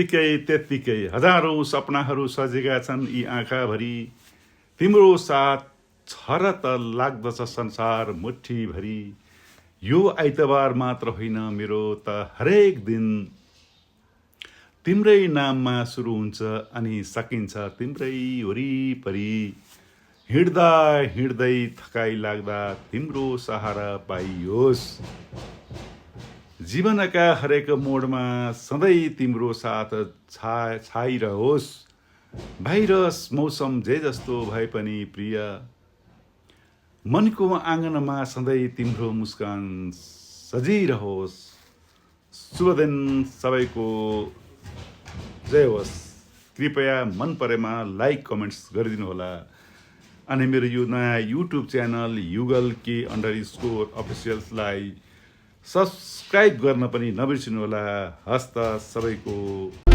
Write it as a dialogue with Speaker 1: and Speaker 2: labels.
Speaker 1: त्यत्तिकै हजारौं सपनाहरू सजेका छन् यी आँखाभरि। तिम्रो साथ छ र त लाग्दछ संसार मुठीभरि। यो आइतबार मात्र होइन मेरो त हरेक दिन तिम्रै नाममा सुरु हुन्छ अनि सकिन्छ तिम्रै वरिपरि। हिँड्दा हिँड्दै थकाइ लाग्दा तिम्रो सहारा पाइयोस्। जीवनका हरेक मोडमा सधैँ तिम्रो साथ छाइरहोस्। भाइरस मौसम जे जस्तो भए पनि प्रिय, मनको आँगनमा सधैँ तिम्रो मुस्कान सजिरहोस्। शुभ दिन सबैको, जय होस्। कृपया मन परेमा लाइक कमेन्ट्स गरिदिनु होला। अनि मेरो यो नयाँ युट्युब च्यानल युगल के_ अफिसियल्सलाई सब्सक्राइब गर्न पनि नबिर्सिनु होला। हस्त सबैको।